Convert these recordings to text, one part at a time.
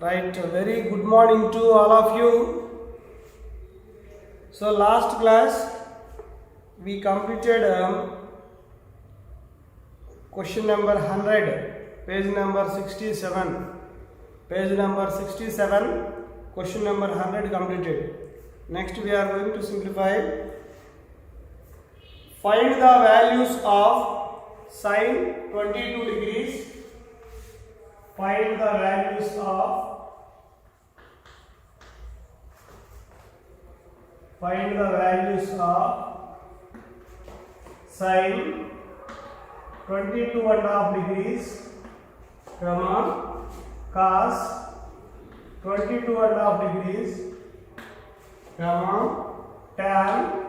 Right, a very good morning to all of you. So last class we completed question number 100, page number 67. Page number 67, question number 100 completed. Next we are going to simplify. Find the values of sine 22 degrees. Find the values of sine 22.5 degrees, comma, cos 22.5 degrees, comma, tan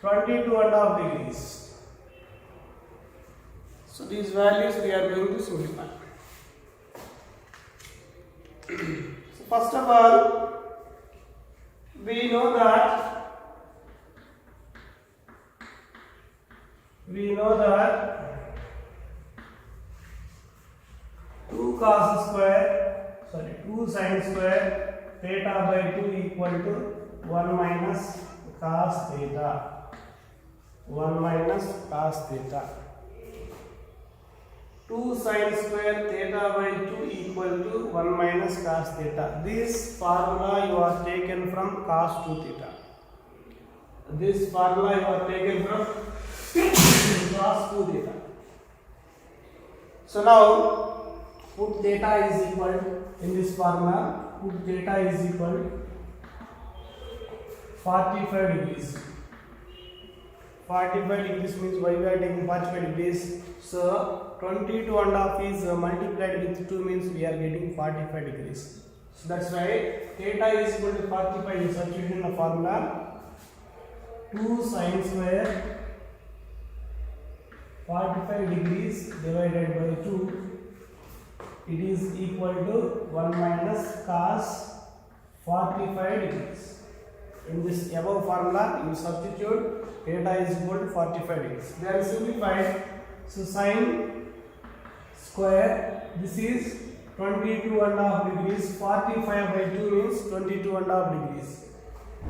22.5 degrees. So these values we are going to simplify. So first of all, we know that 2 sin square theta by 2 equal to 1 minus cos theta. 1 minus cos theta. 2 sin square theta by 2 equal to 1 minus cos theta. This formula you are taken from cos 2 theta. This formula you are taken from cos 2 theta. So now put theta is equal in this formula. Put theta is equal 45 degrees. 45 degrees means why we are taking 45 degrees. So 22.5 is multiplied with 2 means we are getting 45 degrees. So that's why theta is equal to 45 is substituted in the formula. 2 sin square 45 degrees divided by 2, it is equal to 1 minus cos 45 degrees. In this above formula you substitute theta is equal to 45 degrees. They are simplified. So sine square, this is 22.5 degrees, 45 by 2 means 22.5 degrees.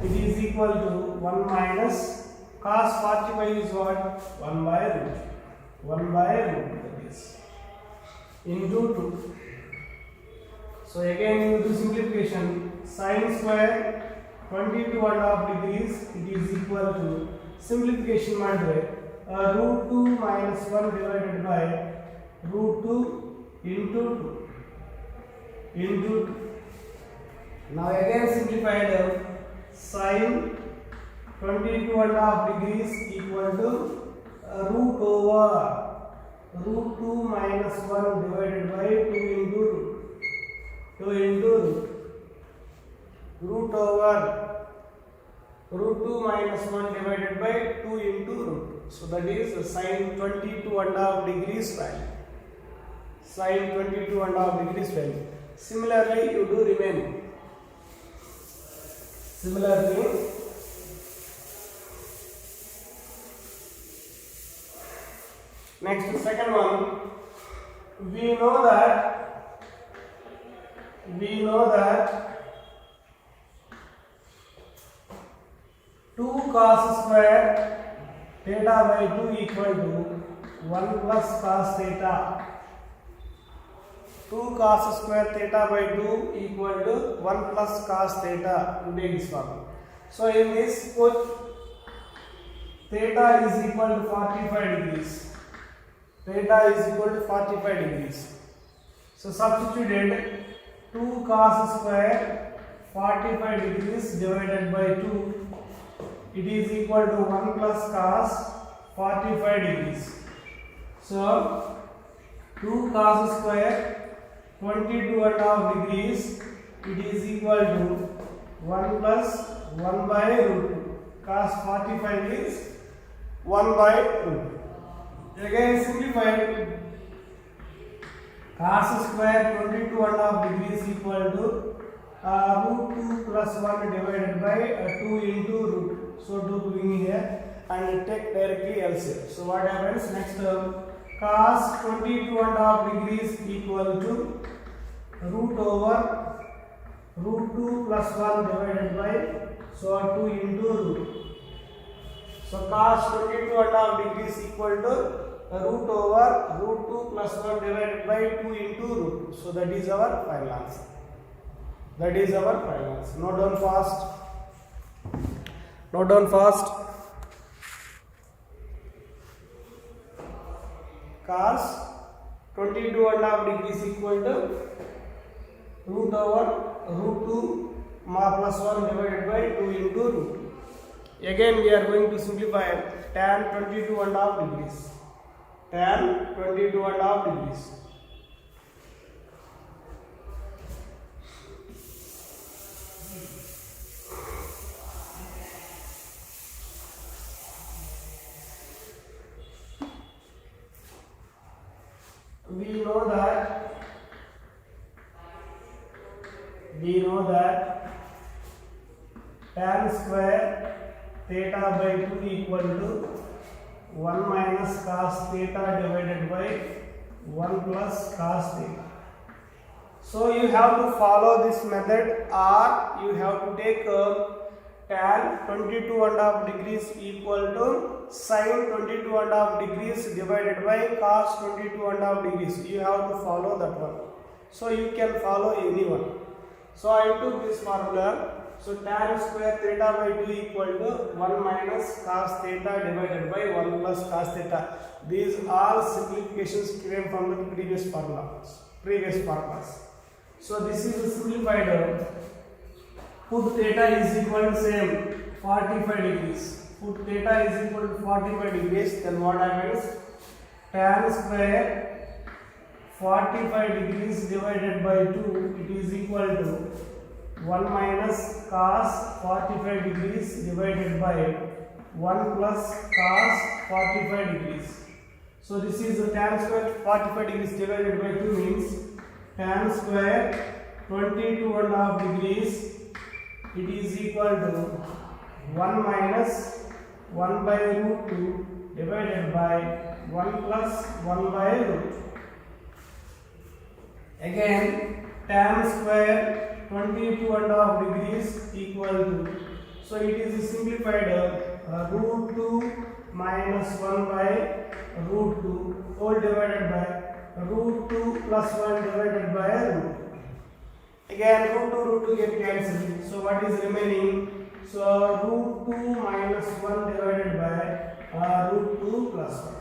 It is equal to 1 minus cos 45 is what? 1 by root. 1 by root, that is into 2. So again you do simplification. Sine square 22.5 degrees, it is equal to simplification multiply root 2 minus 1 divided by root 2 into 2. Now again simplified sine 22.5 degrees equal to root over root 2 minus 1 divided by 2 into root. 2 into root. Root over root 2 minus 1 divided by 2 into root. So that is sine 22.5 degrees value. Sine 22.5 degrees value. Similarly, you do remaining. Similarly, next second one, we know that 2 cos square theta by 2 equal to 1 plus cos theta. 2 cos square theta by 2 equal to 1 plus cos theta. You take this formula. So in this put theta is equal to 45 degrees. Theta is equal to 45 degrees. So substituted 2 cos square 45 degrees divided by 2, it is equal to 1 plus cos 45 degrees. So 2 cos square 22.5 degrees, it is equal to 1 plus 1 by root 2. Cos 45 is 1 by root 2. Again simplified, cos square 22.5 degrees equal to root 2 plus 1 divided by 2 into root. So do bring here and take directly LCM. So what happens next term? Cos 22.5 degrees equal to root over root 2 plus 1 divided by, so 2 into root. So cos 22.5 degrees equal to root over root 2 plus 1 divided by 2 into root. So that is our final answer. That is our final answer. Note down fast. Note down fast. Cos 22.5 degrees equal to root over root 2 plus 1 divided by 2 into root. Again we are going to simplify tan 22.5 degrees. Tan 22.5 degrees. We know that tan square theta by 2 equal to 1 minus cos theta divided by 1 plus cos theta. So you have to follow this method, or you have to take tan 22.5 degrees equal to sin 22.5 degrees divided by cos 22.5 degrees. You have to follow that one. So you can follow any one. So I took this formula. So tan square theta by 2 equal to 1 minus cos theta divided by 1 plus cos theta. These all simplifications came from the previous formulas. So this is simplified. Put theta is equal to same 45 degrees. Put theta is equal to 45 degrees. Then what happens? Tan square 45 degrees divided by 2, it is equal to 1 minus cos 45 degrees divided by 1 plus cos 45 degrees. So this is the tan square 45 degrees divided by 2 means tan square 22.5 degrees, it is equal to 1 minus 1 by root 2 divided by 1 plus 1 by root. Again tan square 22.5 degrees equal to, so it is simplified root 2 minus 1 by root 2 whole divided by root 2 plus 1 divided by root. Again root 2 get cancelled. So what is remaining? So root 2 minus 1 divided by root 2 plus 1.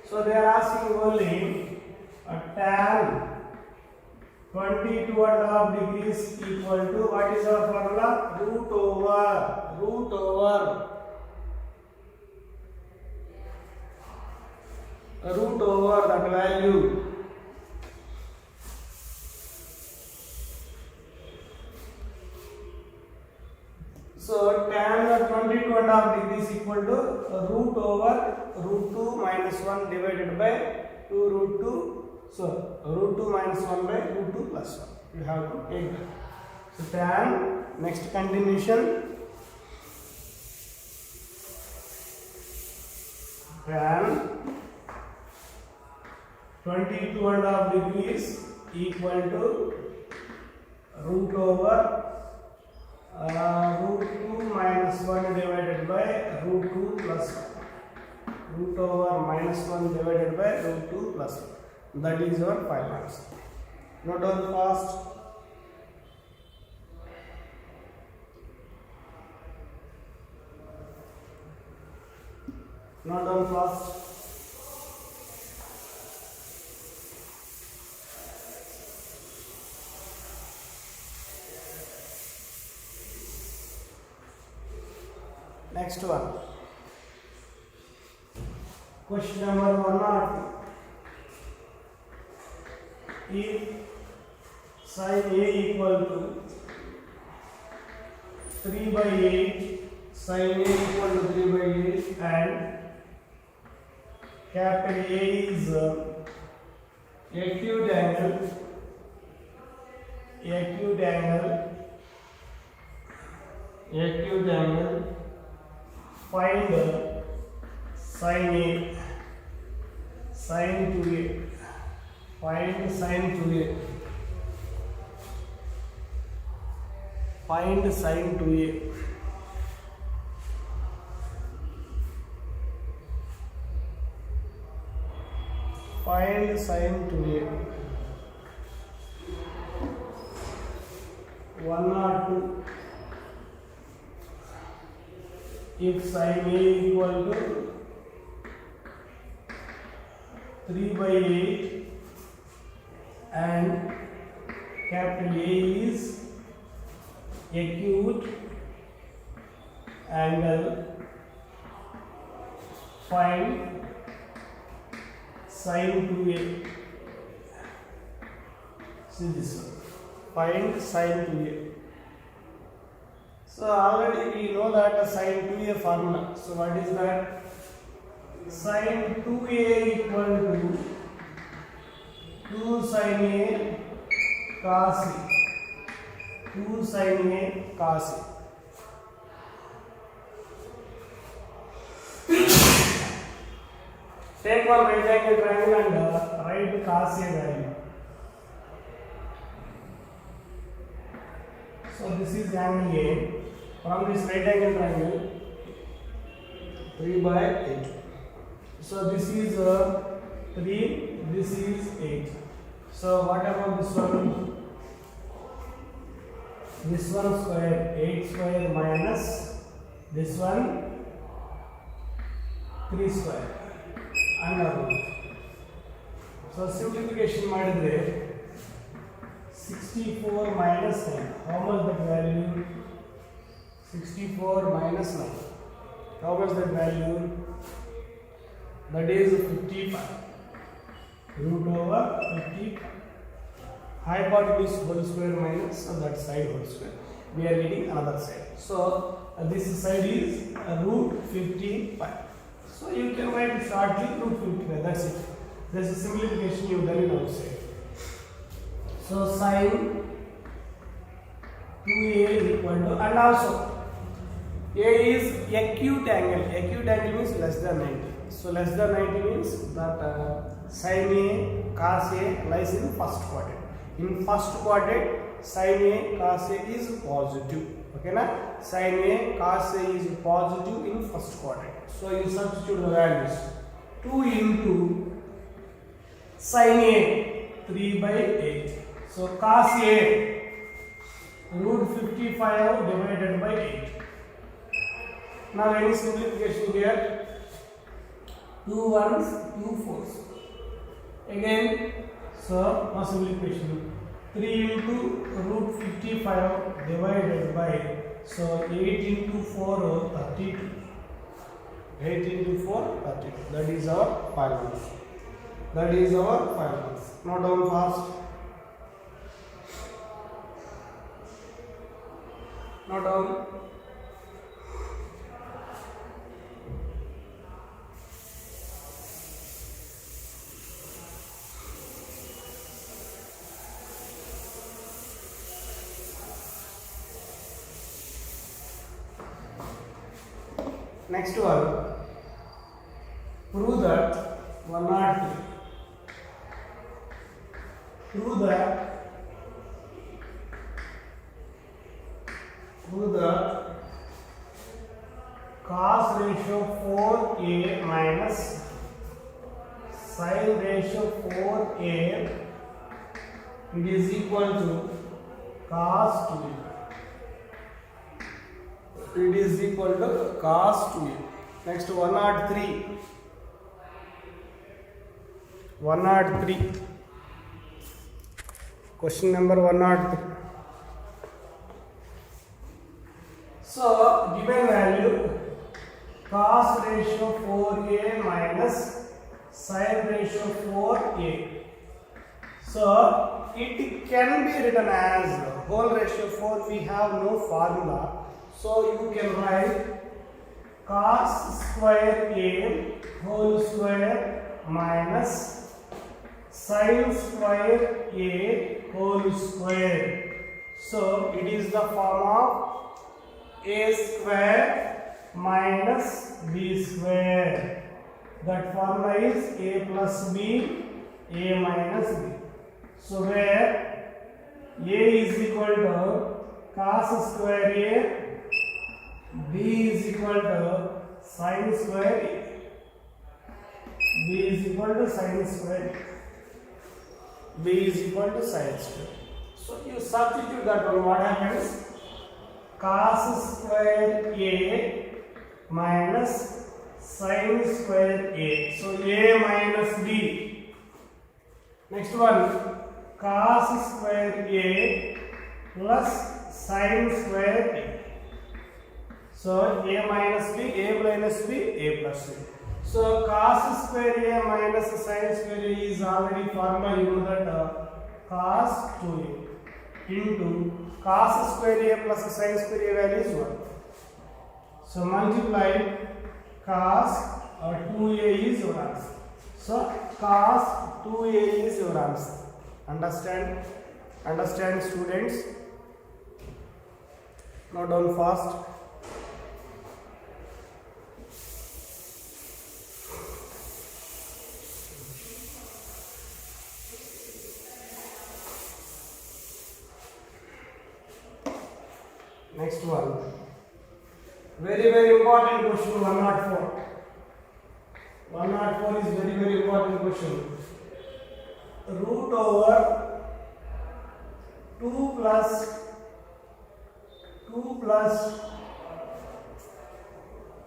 So they are asking only tan 22.5 degrees equal to, what is our formula? Root over that value. So tan 22.5 degrees equal to root over root 2 minus 1 divided by 2 root 2. So root 2 minus 1 by root 2 plus 1. You have to take that. So tan, next continuation, tan 22.5 degrees equal to root over root 2 minus 1 divided by root 2 plus 1. Root over minus 1 divided by root 2 plus 1. That is your final answer. Note down fast. Note down fast. Next one. Question number 102. If sin A equal to 3 by 8, sin A equal to 3 by 8 and capital A is acute angle, find sin A, sin 2A. Find sin 2A. Find sin 2a. Find sin 2a. 1 or 2. If sin a equal to 3/8 and capital A is acute angle, find sin 2a. See this one. Find sin 2a. So already we know that sin 2a formula. So what is that? Sin 2a equal to 2 sin a cos a. 2 sin a cos a. Take one right angle triangle and write cos a value. So this is angle A. From this right angle triangle, 3/8. So this is 3. This is 8. So what about this one? This one square, 8 square minus this one 3 square under root. So simplification ಮಾಡಿದ್ರೆ 64 minus 9. How much that value? 64 minus 9. How much that value? That is 55. Root over 55. Hypotenuse whole square minus that side whole square. We are reading another side. So this side is root 55. So you can write shortly root 55. That's it. That's a simplification you done it outside. So sin 2a is equal to, and also a is acute angle. Acute angle means less than 90. So less than 90 means that sin a cos a lies in first quadrant. In first quadrant, sin a cos a is positive. Okay na? Sin a cos a is positive in first quadrant. So you substitute the values. 2 into sin a 3/8. So cos a root 55 divided by 8. Now any simplification here? 2 1s, 2 4s. Again, so now simplification. 3 into root 55 divided by, so 8 into 4 32. 8 into 4 32. That is our final. That is our final. Note down fast. Note down. Next one, prove that 103. Prove that cos ratio 4a minus sin ratio 4a, it is equal to cos 2a. It is equal to cos 2a. Next 103. 103. Question number 103. So given value cos ratio 4a minus sin ratio 4a. So it can be written as whole ratio 4. We have no formula. So you can write cos square a whole square minus sin square a whole square. So it is the form of a square minus b square. That formula is a plus b, a minus b. So where a is equal to cos square A, B is equal to sin square A. B is equal to sin square A. B is equal to sin square. So you substitute that one. What happens? Cos square A minus sin square A. So A minus B. Next one, cos square A plus sin square A. So A minus B, A minus B, A plus B. So cos square A minus sin square A is already formula. You know that cos 2A into cos square A plus sin square A value is 1. So multiply cos 2A is your answer. So cos 2A is your answer. Understand? Understand, students? Note down fast. Next one. Very important question, 104. 104 is very important question. Root over 2 plus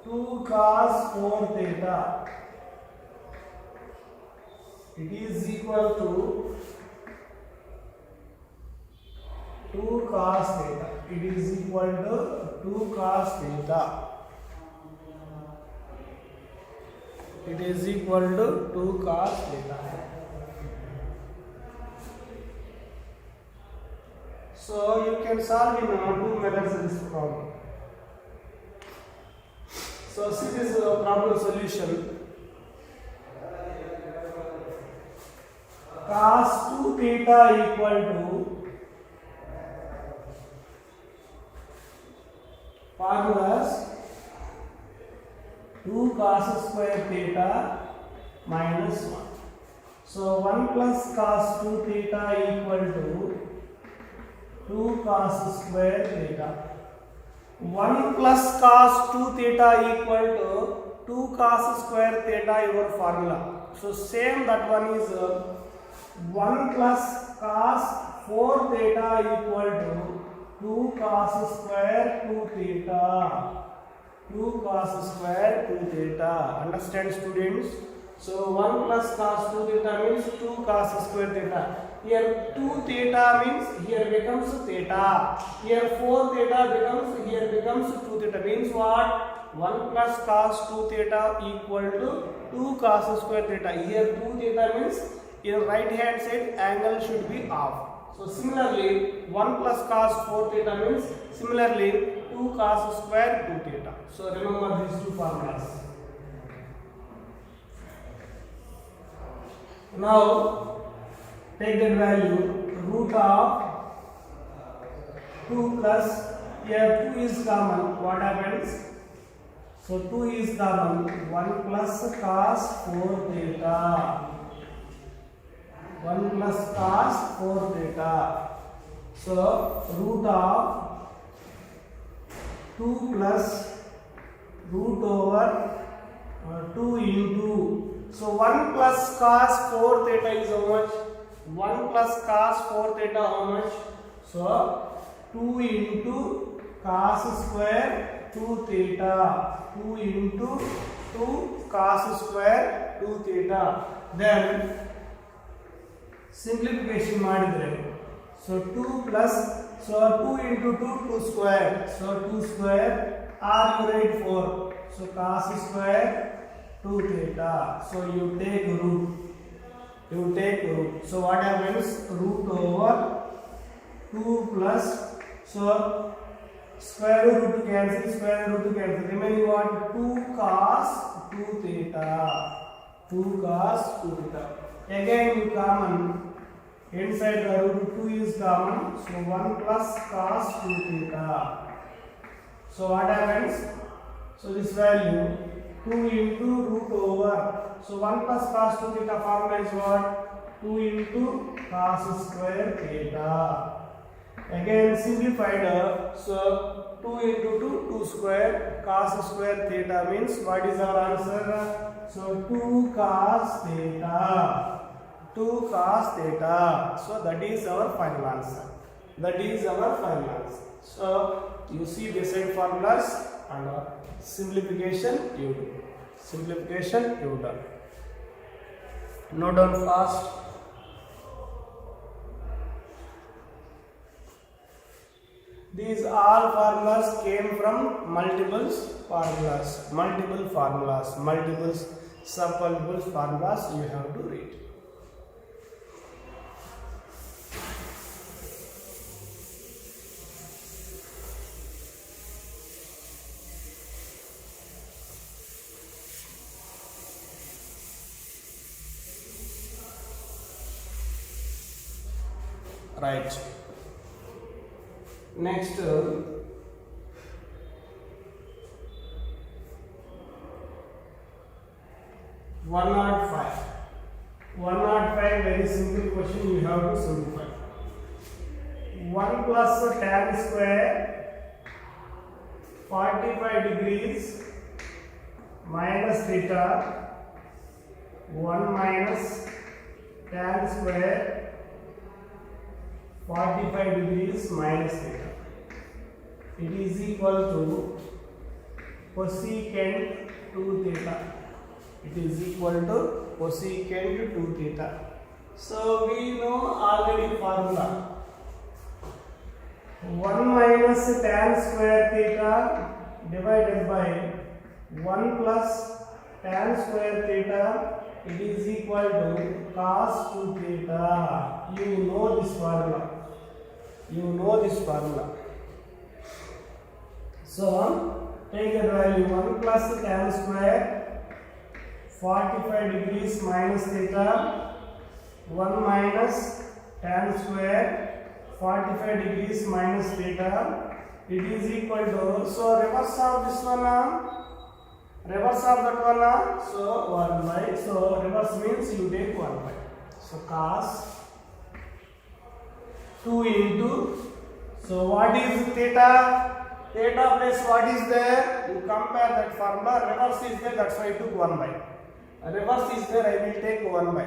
2 cos 4 theta. It is equal to 2 cos theta. It is equal to 2 cos theta. It is equal to 2 cos theta. So you can solve in two methods this problem. So see this problem solution. Cos 2 theta equal to formulas 2 cos square theta minus 1. So 1 plus cos 2 theta equal to 2 cos square theta. 1 plus cos 2 theta equal to 2 cos square theta, your formula. So same that one is 1 plus cos 4 theta equal to 2 cos square 2 theta. 2 cos square 2 theta. Understand, students? So 1 plus cos 2 theta means 2 cos square theta. Here 2 theta means here becomes theta. Here 4 theta becomes 2 theta. Means what? 1 plus cos 2 theta equal to 2 cos square theta. Here 2 theta means in right hand side angle should be off. So similarly 1 plus cos 4 theta means similarly 2 cos square 2 theta. So remember these two formulas. Now take that value, root of 2 plus, here 2 is common, what happens? So 2 is common, 1 plus cos 4 theta. 1 plus cos 4 theta. So root of 2 plus root over 2 into. So 1 plus cos 4 theta is how much? 1 plus cos 4 theta how much? So 2 into cos square 2 theta. 2 into 2 cos square 2 theta. Then simplification ಮಾಡಿದ್ರೆ. So 2 plus, so 2 into 2 square. So 2 square or you write 4. So cos square 2 theta. So you take root. So what happens? Root over 2 plus, so square root to cancel, remaining what? 2 cos 2 theta. 2 cos 2 theta. Again you common, inside the root 2 is common, so 1 plus cos 2 theta. So what happens? So this value 2 into root over, so 1 plus cos 2 theta formula is what? 2 into cos square theta. Again simplified, so 2 into 2, 2 square, cos square theta means what is our answer? So 2 cos theta, 2 cos theta. So that is our final answer. That is our final answer. So you see this side formulas and simplification you do. Simplification you done. Note down fast. These all formulas came from multiple formulas, multiple sub-multiple formulas you have to read. Right. Next, 105. 105, very simple question, you have to simplify. 1 plus tan square 45 degrees minus theta, 1 minus tan square 45 degrees minus theta. It is equal to cosecant 2 theta. It is equal to cosecant 2 theta. So we know already formula. 1 minus tan square theta divided by 1 plus tan square theta, it is equal to cos 2 theta. You know this formula. You know this formula. So take the value 1 plus tan square 45 degrees minus theta, 1 minus tan square 45 degrees minus theta, it is equal to, so reverse of this one, reverse of that one, so 1 by, so reverse means you take 1 by, so cos 2 into, so what is theta? Theta plus what is there? You compare that formula, reverse is there, that's why I took 1 by. Reverse is there, I will take 1 by.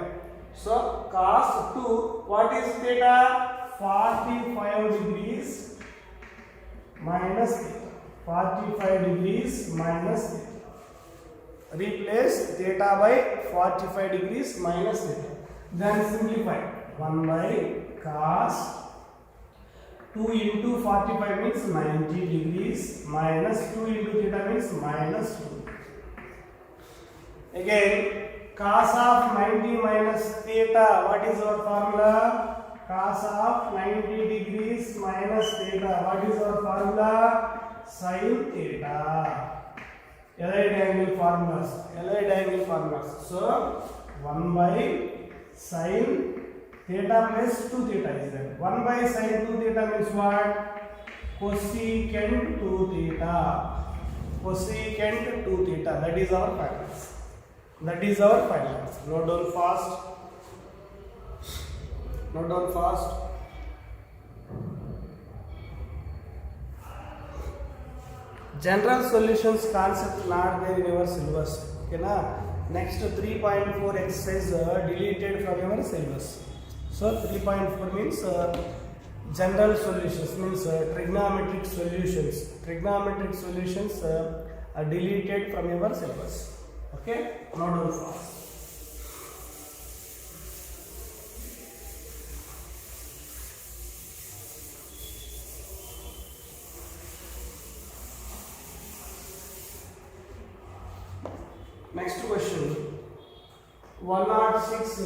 So cos 2, what is theta? 45 degrees minus theta. 45 degrees minus theta. Replace theta by 45 degrees minus theta. Then simplify. 1 by cos 2 into 45 means 90 degrees minus 2 into theta means minus 2. Again, cos of 90 minus theta, what is our formula? Cos of 90 degrees minus theta, what is our formula? Sin theta. Allied angle formulas. So 1 by sin theta plus 2 theta is there. 1 by sin 2 theta means what? Cosecant 2 theta. Cosecant 2 theta. That is our finals. That is our finals. Note down fast. Note down fast. General solutions concept not there in your syllabus. Okay na? Next 3.4 exercise deleted from your syllabus. So 3.4 means general solutions, means trigonometric solutions. Trigonometric solutions are deleted from your syllabus. Okay, not all fast. Next question, 106.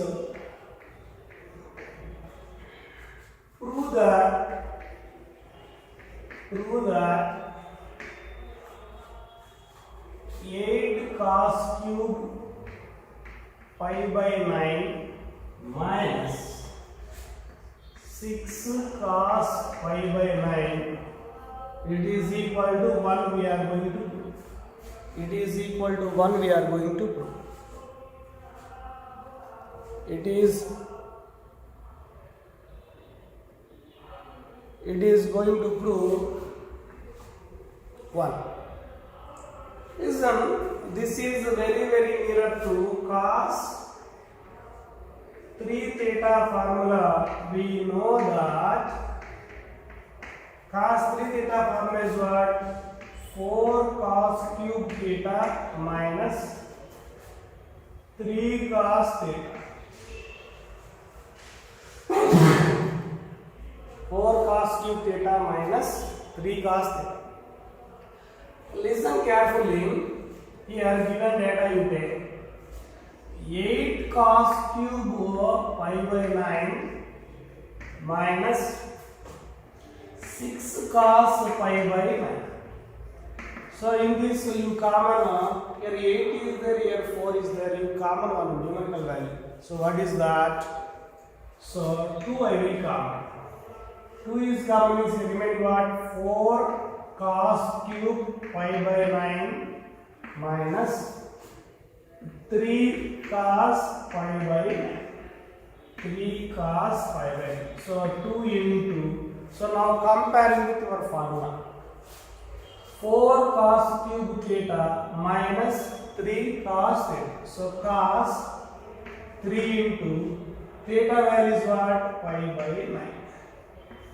Prove that 8 cos cube pi by 9 minus 6 cos pi by 9, it is equal to 1 we are going to prove. It is equal to 1 we are going to prove. It is it is going to prove 1. Listen, this is very nearer to cos 3 theta formula. We know that cos 3 theta formula is what? 4 cos cube theta minus 3 cos theta. 4 cos cube theta minus 3 cos theta. Listen carefully. Here given data you take 8 cos cube pi by 9 minus 6 cos pi by 9. So in this you common here 8 is there, here 4 is there, you common one numerical value. So what is that? So 2 I will common. 2 is common means remain what? 4 cos cube pi by 9 minus 3 cos pi by 9. 3 cos pi by 9. So 2 into. So now comparing with your formula. 4 cos cube theta minus 3 cos theta. So cos 3 into theta value is what? Pi by 9.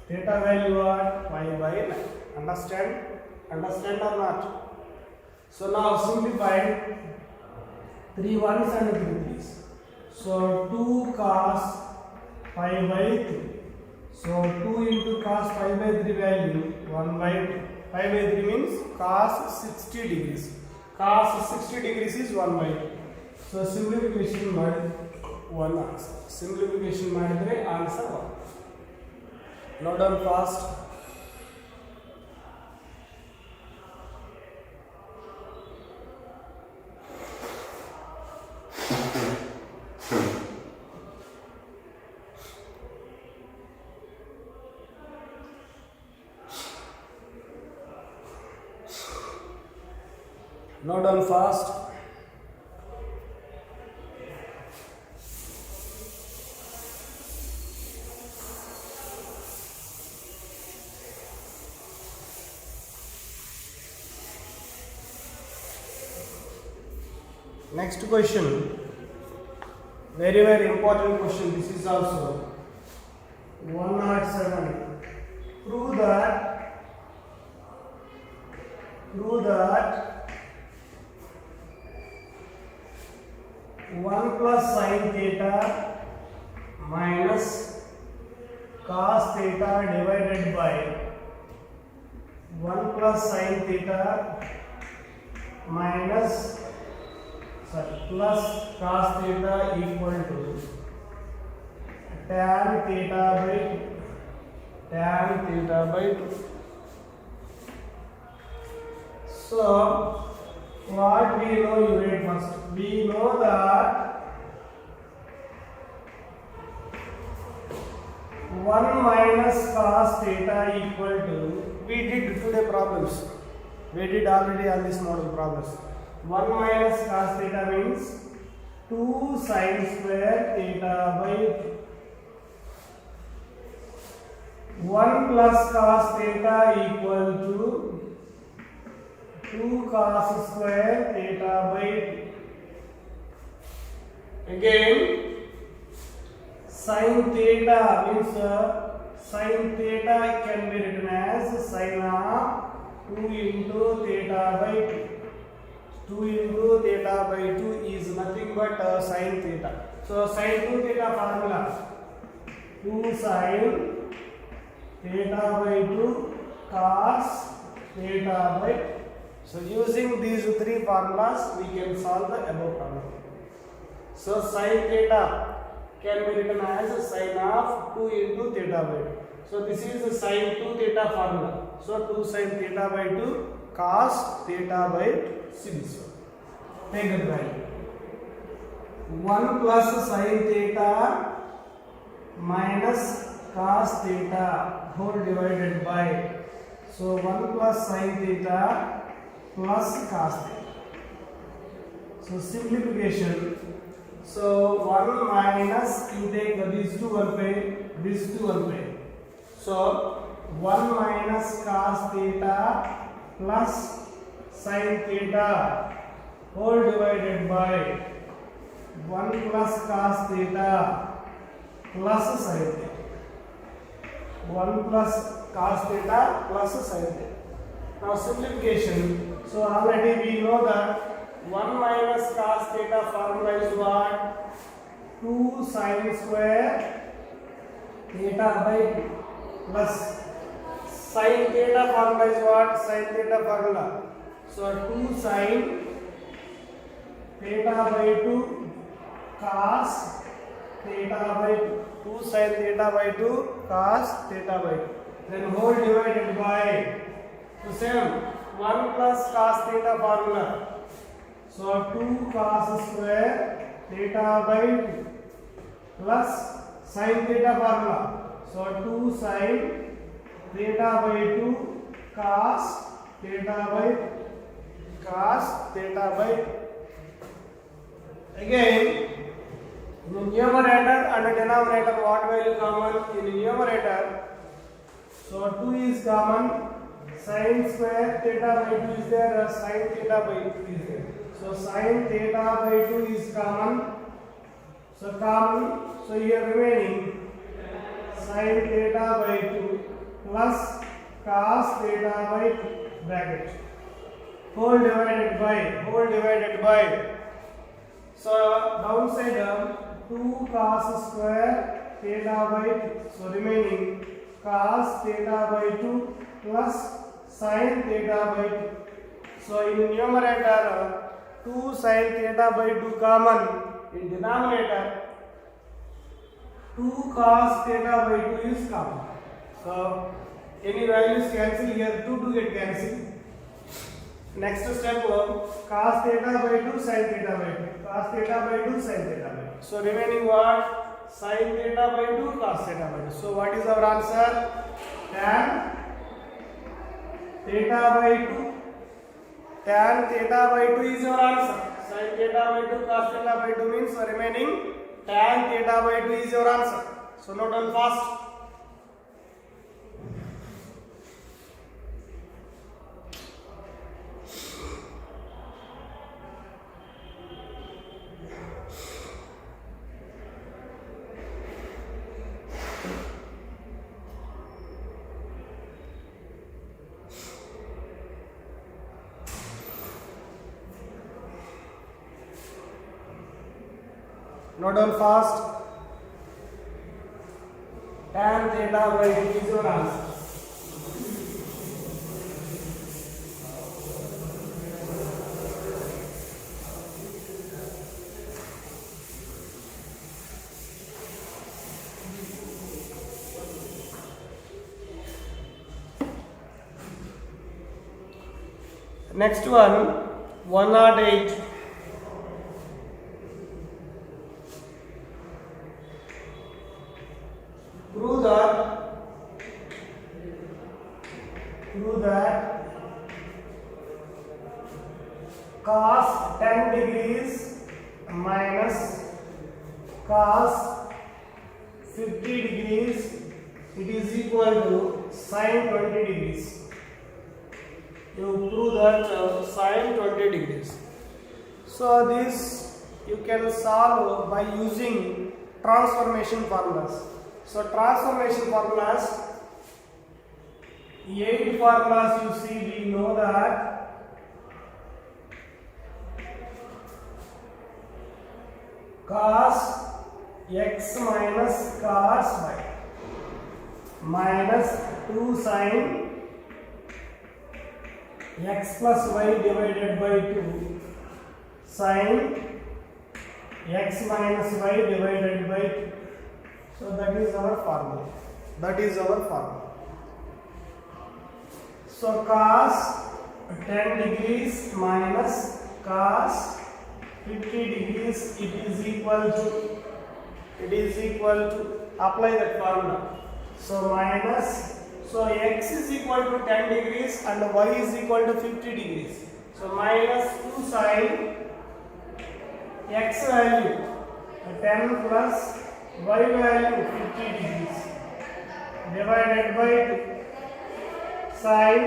Theta value what? Pi by 9. Understand? Understand or not? So now simplify 3 ones and 3 threes. So 2 cos pi by 3. So 2 into cos pi by 3 value 1 by 2. Pi by 3 means cos 60 degrees. Cos 60 degrees is 1 by 2. So simplification ಮಾಡಿ 1 answer. Simplification ಮಾಡಿದ್ರೆ answer 1. Note down fast. Note down fast. Next question, very important question. This is also 107. Prove that 1 plus sin theta minus cos theta divided by 1 plus sin theta minus plus cos theta equal to tan theta by 2. So what we know, you read first. We know that 1 minus cos theta equal to, we did today problems. We did already on this model problems. 1 minus cos theta means 2 sin square theta by 2. 1 plus cos theta equal to 2 cos square theta by 2. Again, sin theta means sin theta can be written as sin of 2 into theta by 2. 2 into theta by 2 is nothing but sin theta. So sin 2 theta formula 2 sin theta by 2 cos theta by 2. So using these three formulas we can solve the above problem. So sin theta can be written as sin of 2 into theta by 2. So this is the sin 2 theta formula. So 2 sin theta by 2 cos theta by 2. See this one. Take that value. 1 plus sin theta minus cos theta whole divided by. So 1 plus sin theta plus cos theta. So simplification. So 1 minus, you take these two 1 pair, these two 1 pair. So 1 minus cos theta plus sin theta whole divided by 1 plus cos theta plus sin theta. 1 plus cos theta plus sin theta. Now simplification. So already we know that 1 minus cos theta formula is what? 2 sin square theta by 2 plus sin theta formula is what? Sin theta formula. So 2 sin theta by 2 cos theta by 2. 2 sin theta by 2 cos theta by 2. Then whole divided by the same 1 plus cos theta formula. So 2 cos square theta by 2 plus sin theta formula. So 2 sin theta by 2 cos theta by 2. Again, in the numerator and the denominator, what value common? In the numerator, so 2 is common, sin square theta by 2 is there, sin theta by 2 is there. So sin theta by 2 is common. So here remaining sin theta by 2 plus cos theta by 2 bracket whole divided by. So downside 2 cos square theta by 2. So remaining cos theta by 2 plus sin theta by 2. So in numerator 2 sin theta by 2 common. In denominator 2 cos theta by 2 is common. So any values cancel here, 2 get cancelled. Next step cos theta by 2 sin theta by 2. Cos theta by 2 sin theta by 2. So remaining what? Sin theta by 2 cos theta by 2. So what is our answer? Tan theta by 2. Tan theta by 2 is your answer. Sin theta by 2 cos theta by 2 means remaining tan theta by 2 is your answer. So note down fast. Note down fast. Tan theta by 2 is your answer. Next one, 108. Prove that cos 10 degrees minus cos 50 degrees, it is equal to sin 20 degrees. You prove that sin 20 degrees. So this you can solve by using transformation formulas. So transformation formulas, 8 formulas you see, we know that cos x minus cos y minus 2 sin x plus y divided by 2 sin x minus y divided by 2. So that is our formula. So cos 10 degrees minus cos 50 degrees, it is equal to apply that formula. So minus, so x is equal to 10 degrees and y is equal to 50 degrees. So minus 2 sin x value 10 plus y value 50 degrees divided by 2. sin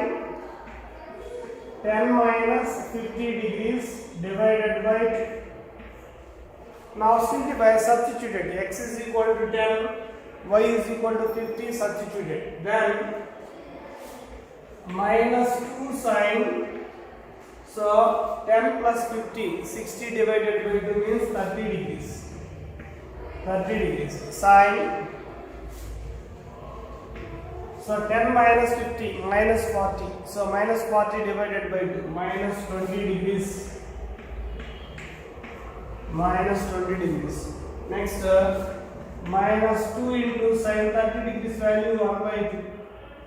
10 minus 50 degrees divided by, now simplify, substituted, x is equal to 10, y is equal to 50, substituted, then minus 2 sin, so 10 plus 50, 60 divided by 2 means 30 degrees, 30 degrees, sin, so 10 minus 50 minus 40, so minus 40 divided by 2, minus 20 degrees, minus 20 degrees. Next minus 2 into sin 30 degrees value 1 by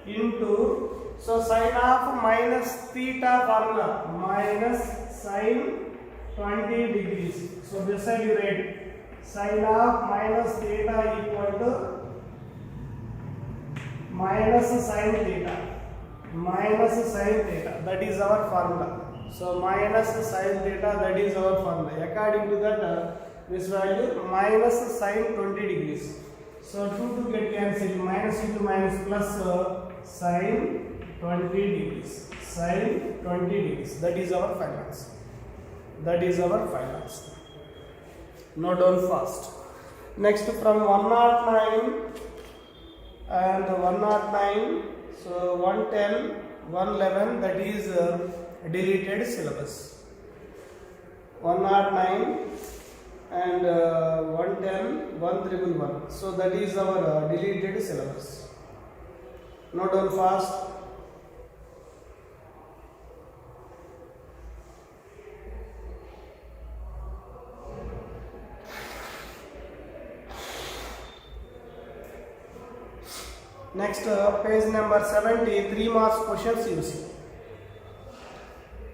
2 into, so sin of minus theta formula, minus sin 20 degrees, so this side you write sin of minus theta equal to minus sin theta, minus sin theta, that is our formula. So minus sin theta, that is our formula. According to that, this value minus sin 20 degrees. So 2 to get cancelled, minus into minus plus sin 20 degrees, sin 20 degrees. That is our final answer. That is our final answer. Note down fast. Next, from 109 and 109, so 110, 111, that is deleted syllabus. 109 and 110, 1111, so that is our deleted syllabus. Note down fast. Next, page number 70, 3 marks questions you see.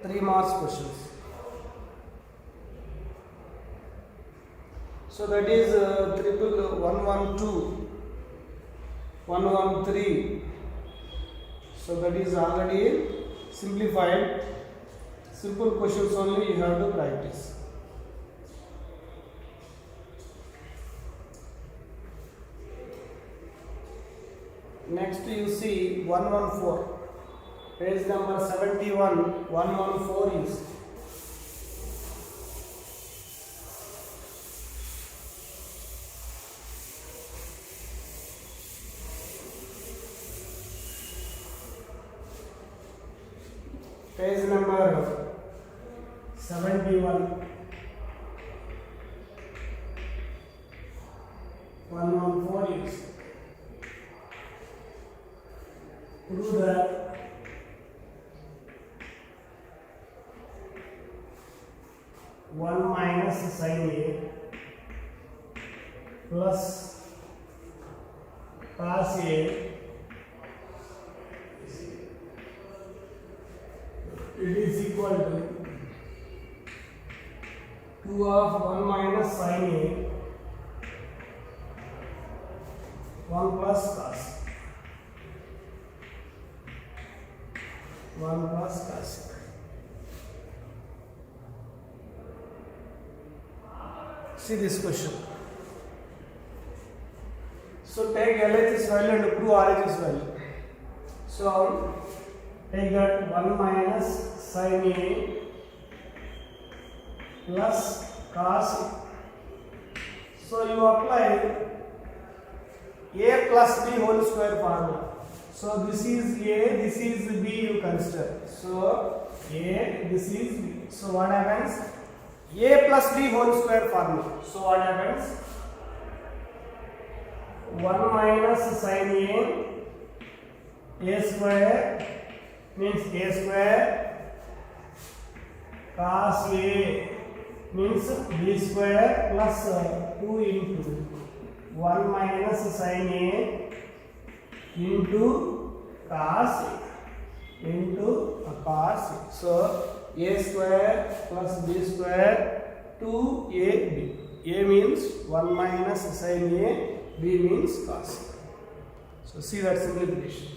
3 marks questions. So that is triple 112, 113. So that is already simplified. Simple questions only you have to practice. Next you see 114, page number 71, 114 is page number 71, 114 is prove that one minus sin A plus cos A it is equal to 2 of 1 minus sin A 1 plus cos 1 plus cos. See this question. So take LHS value and prove RHS value. So take that 1 minus sin A plus cos A. So you apply A plus B whole square formula. So this is A, this is B you consider. So A, this is B. So what happens? A plus B whole square formula. So what happens? 1 minus sin A square means A square, cos A means B square plus 2 into 1 minus sin A into cos into cos. So A square plus B square 2AB. A means 1 minus sin A, B means cos. So see that simplification.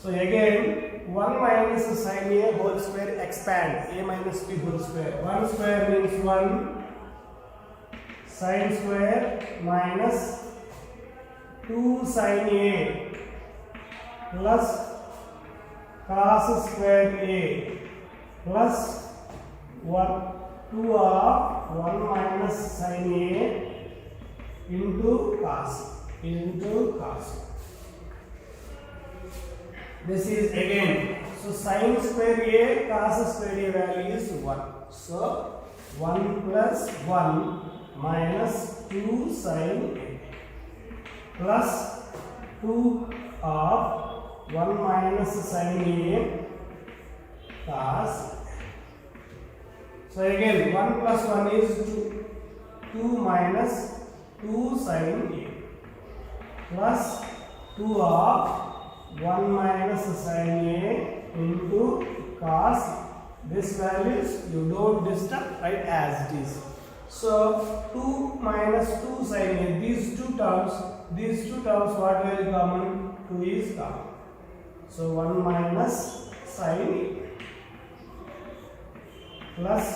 So again 1 minus sin A whole square expand A minus B whole square. 1 square means 1 sin square minus 2 sin A plus cos square A plus 2 of 1 minus sin A into cos. This is again, so sin square A, cos square A value is 1. So 1 plus 1 minus 2 sin A plus 2 of 1 minus sin A cos. So again 1 plus 1 is 2, 2 minus 2 sin A plus 2 of 1 minus sin A into cos. This values you don't disturb, right, as it is. So 2 minus 2 sin A, these two terms what will common? 2 is common. So 1 minus sin A plus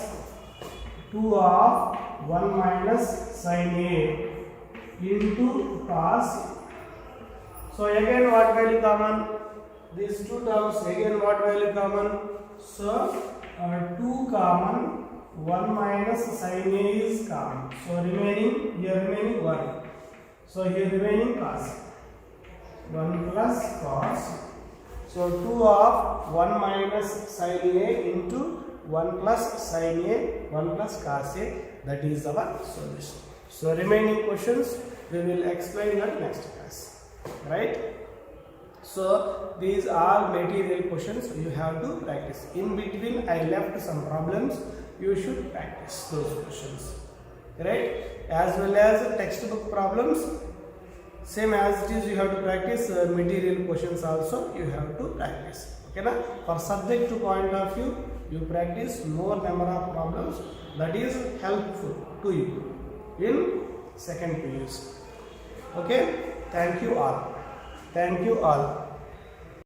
2 of 1 minus sin A into cos. So again what value common? These two terms again what value common? So 2 common, 1 minus sin A is common. So remaining 1. So here remaining cos. 1 plus cos. So 2 of 1 minus sin A into 1 plus sin A, 1 plus cos A. That is our solution. So remaining questions we will explain in next class. Right? So these are material questions you have to practice. In between I left some problems, you should practice those questions. Right? As well as textbook problems, same as it is you have to practice. Material questions also you have to practice. Okay na? For subject to point of view, you practice more number of problems. That is helpful to you in second PUC. Okay? Thank you all.